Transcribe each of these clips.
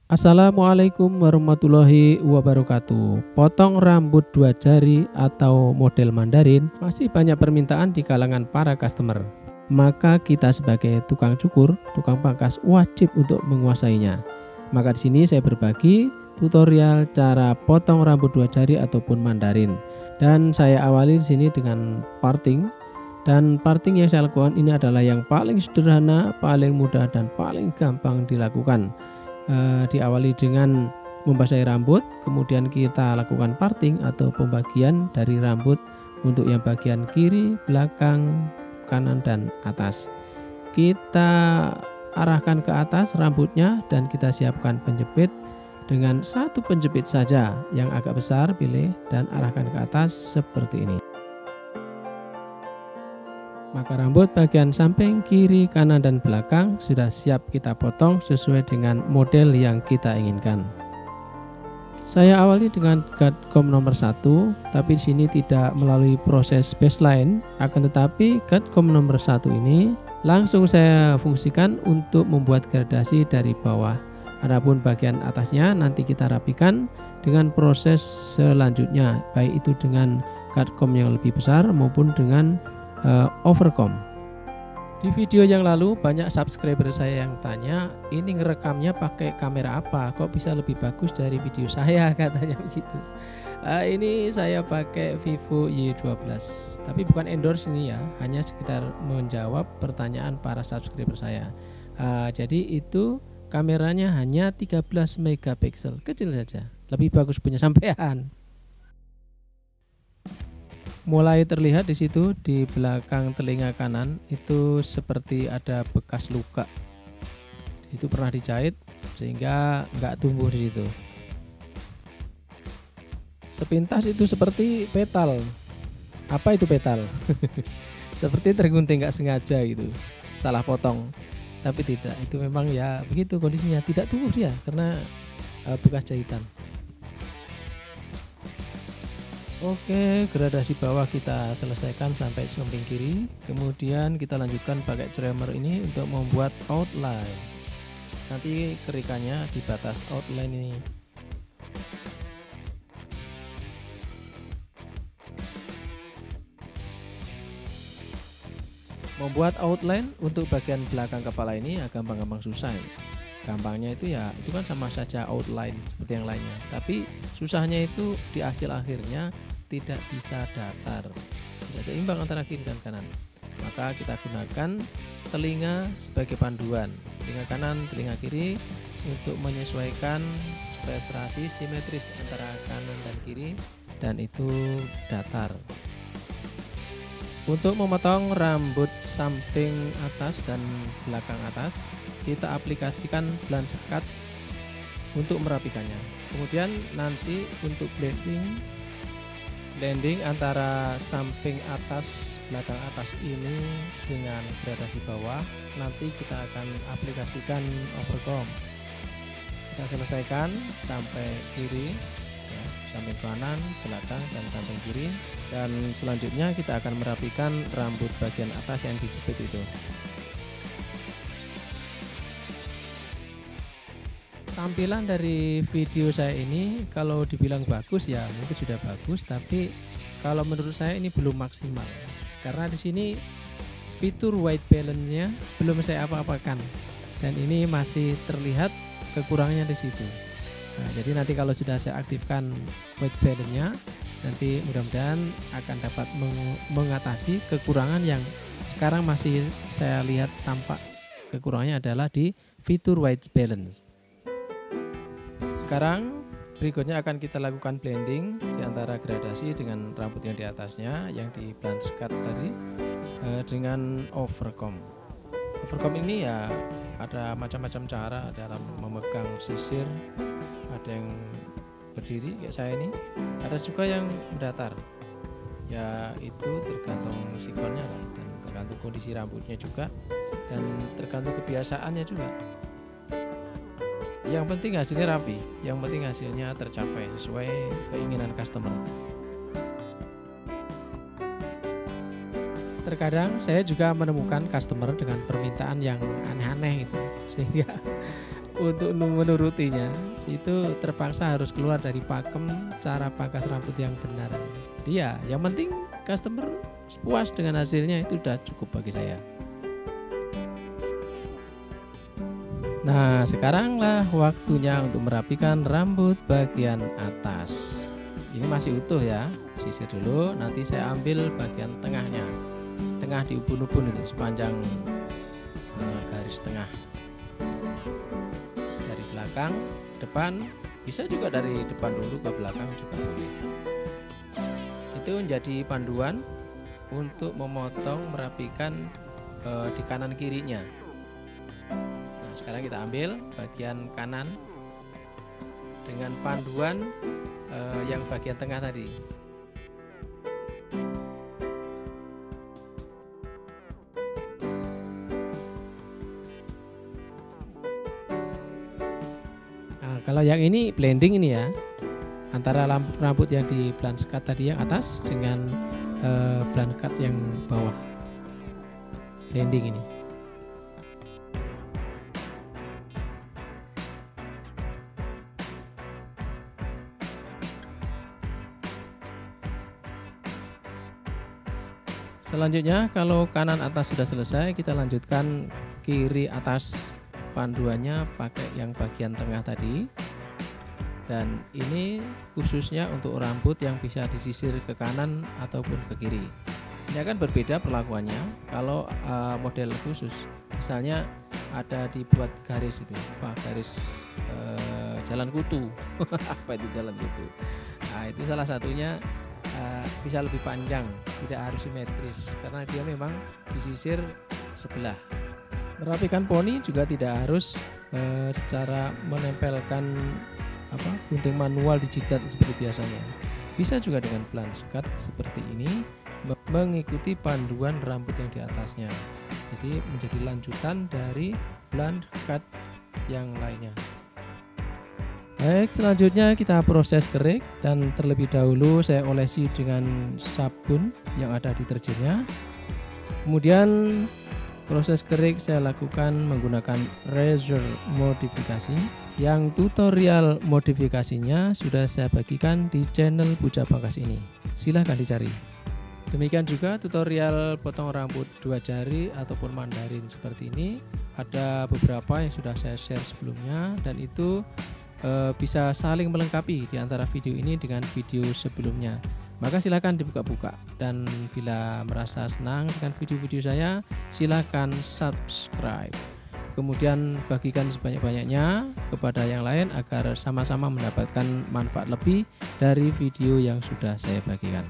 Assalamualaikum warahmatullahi wabarakatuh. Potong rambut 2 jari atau model Mandarin masih banyak permintaan di kalangan para customer. Maka kita sebagai tukang cukur, tukang pangkas wajib untuk menguasainya. Maka di sini saya berbagi tutorial cara potong rambut 2 jari ataupun Mandarin. Dan saya awali di sini dengan parting. Dan parting yang saya lakukan ini adalah yang paling sederhana, paling mudah dan paling gampang dilakukan. Diawali dengan membasahi rambut, kemudian kita lakukan parting atau pembagian dari rambut untuk yang bagian kiri, belakang, kanan dan atas. Kita arahkan ke atas rambutnya dan kita siapkan penjepit dengan satu penjepit saja yang agak besar, pilih dan arahkan ke atas seperti ini. Maka rambut bagian samping, kiri, kanan, dan belakang sudah siap kita potong sesuai dengan model yang kita inginkan. Saya awali dengan cut comb nomor 1, tapi di sini tidak melalui proses baseline, akan tetapi cut comb nomor 1 ini langsung saya fungsikan untuk membuat gradasi dari bawah. Adapun bagian atasnya nanti kita rapikan dengan proses selanjutnya, baik itu dengan cut comb yang lebih besar maupun dengan overcomb. Di video yang lalu banyak subscriber saya yang tanya, ini ngerekamnya pakai kamera apa, kok bisa lebih bagus dari video saya, katanya begitu. Ini saya pakai Vivo Y12, tapi bukan endorse ini ya, hanya sekedar menjawab pertanyaan para subscriber saya. Jadi itu kameranya hanya 13 megapiksel, kecil saja, lebih bagus punya sampean. Mulai terlihat di situ di belakang telinga kanan itu seperti ada bekas luka. Di situ pernah dijahit sehingga nggak tumbuh di situ. Sepintas itu seperti petal. Apa itu petal? Seperti tergunting nggak sengaja gitu. Salah potong. Tapi tidak, itu memang ya begitu kondisinya, tidak tumbuh dia karena bekas jahitan. Oke, gradasi bawah kita selesaikan sampai samping kiri. Kemudian kita lanjutkan pakai trimmer ini untuk membuat outline. Nanti kerikannya di batas outline ini. Membuat outline untuk bagian belakang kepala ini ya gampang-gampang susah ya. Gampangnya itu ya itu kan sama saja outline seperti yang lainnya, tapi susahnya itu di akhir-akhirnya tidak bisa datar, tidak seimbang antara kiri dan kanan. Maka kita gunakan telinga sebagai panduan, telinga kanan, telinga kiri untuk menyesuaikan supaya serasi simetris antara kanan dan kiri dan itu datar. Untuk memotong rambut samping atas dan belakang atas, kita aplikasikan blunt cut untuk merapikannya. Kemudian nanti untuk blending antara samping atas belakang atas ini dengan gradasi bawah, nanti kita akan aplikasikan overcomb. Kita selesaikan sampai kiri, ya, samping kanan, belakang dan samping kiri. Dan selanjutnya kita akan merapikan rambut bagian atas yang dijepit itu. Tampilan dari video saya ini kalau dibilang bagus ya mungkin sudah bagus, tapi kalau menurut saya ini belum maksimal karena di sini fitur white balance-nya belum saya apa-apakan dan ini masih terlihat kekurangannya di situ. Nah, jadi nanti kalau sudah saya aktifkan white balance-nya, nanti mudah-mudahan akan dapat mengatasi kekurangan yang sekarang masih saya lihat tampak kekurangannya adalah di fitur white balance. Sekarang berikutnya akan kita lakukan blending di antara gradasi dengan rambut yang di atasnya yang di blunt cut tadi dengan overcomb. Overcomb ini ya ada macam-macam cara dalam memegang sisir, ada yang berdiri kayak saya ini, ada juga yang mendatar ya, itu tergantung sikonnya dan tergantung kondisi rambutnya juga dan tergantung kebiasaannya juga. Yang penting hasilnya rapi, yang penting hasilnya tercapai sesuai keinginan customer. Terkadang saya juga menemukan customer dengan permintaan yang aneh-aneh itu, sehingga untuk menurutinya itu terpaksa harus keluar dari pakem cara pangkas rambut yang benar. Dia yang penting customer puas dengan hasilnya, itu udah cukup bagi saya. Nah, sekaranglah waktunya untuk merapikan rambut bagian atas. Ini masih utuh ya, sisir dulu, nanti saya ambil bagian tengahnya. Tengah di ubun-ubun itu sepanjang garis tengah. Dari belakang, depan, bisa juga dari depan dulu ke belakang juga boleh. Itu menjadi panduan untuk memotong, merapikan di kanan kirinya. Nah, sekarang kita ambil bagian kanan dengan panduan yang bagian tengah tadi. Nah, kalau yang ini blending ini ya, antara rambut yang di blend cut tadi yang atas dengan blend cut yang bawah, blending ini. Selanjutnya kalau kanan atas sudah selesai, kita lanjutkan kiri atas, panduannya pakai yang bagian tengah tadi. Dan ini khususnya untuk rambut yang bisa disisir ke kanan ataupun ke kiri. Ini akan berbeda perlakuannya kalau model khusus. Misalnya ada dibuat garis itu, garis jalan kutu. Apa itu jalan kutu? Nah, itu salah satunya bisa lebih panjang, tidak harus simetris karena dia memang disisir sebelah. Merapikan poni juga tidak harus secara menempelkan gunting manual di jidat seperti biasanya. Bisa juga dengan blend cut seperti ini, mengikuti panduan rambut yang di atasnya. Jadi menjadi lanjutan dari blend cut yang lainnya. Baik, selanjutnya kita proses kerik, dan terlebih dahulu saya olesi dengan sabun yang ada deterjennya. Kemudian proses kerik saya lakukan menggunakan razor modifikasi, yang tutorial modifikasinya sudah saya bagikan di channel Puja Pangkas ini. Silahkan dicari. Demikian juga tutorial potong rambut 2 jari ataupun mandarin seperti ini. Ada beberapa yang sudah saya share sebelumnya, dan itu bisa saling melengkapi di antara video ini dengan video sebelumnya. Maka silakan dibuka-buka, dan bila merasa senang dengan video-video saya, silakan subscribe. Kemudian bagikan sebanyak-banyaknya kepada yang lain agar sama-sama mendapatkan manfaat lebih dari video yang sudah saya bagikan.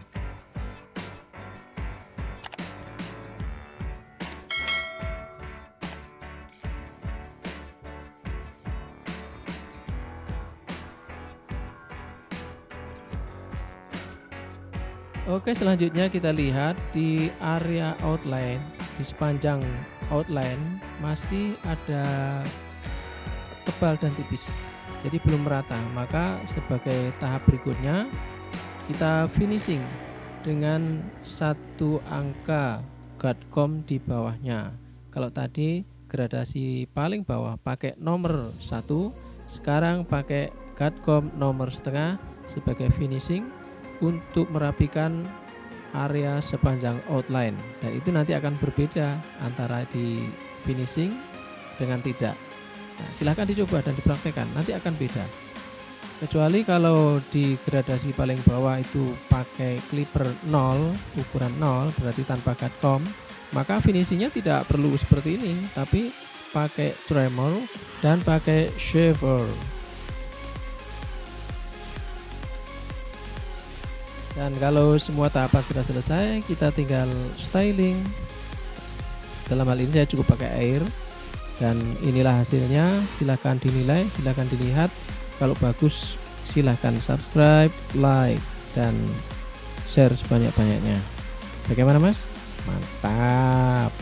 Oke, selanjutnya kita lihat di area outline. Di sepanjang outline masih ada tebal dan tipis, jadi belum merata. Maka sebagai tahap berikutnya kita finishing dengan 1 angka guard-comb di bawahnya. Kalau tadi gradasi paling bawah pakai nomor 1, sekarang pakai guard-comb nomor 1/2 sebagai finishing untuk merapikan area sepanjang outline, dan itu nanti akan berbeda antara di finishing dengan tidak. Nah, silahkan dicoba dan dipraktekkan, nanti akan beda. Kecuali kalau di gradasi paling bawah itu pakai clipper 0, ukuran 0, berarti tanpa guard-comb, maka finishingnya tidak perlu seperti ini, tapi pakai tremor dan pakai shaver. Dan kalau semua tahapan sudah selesai, kita tinggal styling. Dalam hal ini saya cukup pakai air, dan inilah hasilnya. Silahkan dinilai, silahkan dilihat. Kalau bagus silahkan subscribe, like, dan share sebanyak-banyaknya. Bagaimana Mas? Mantap.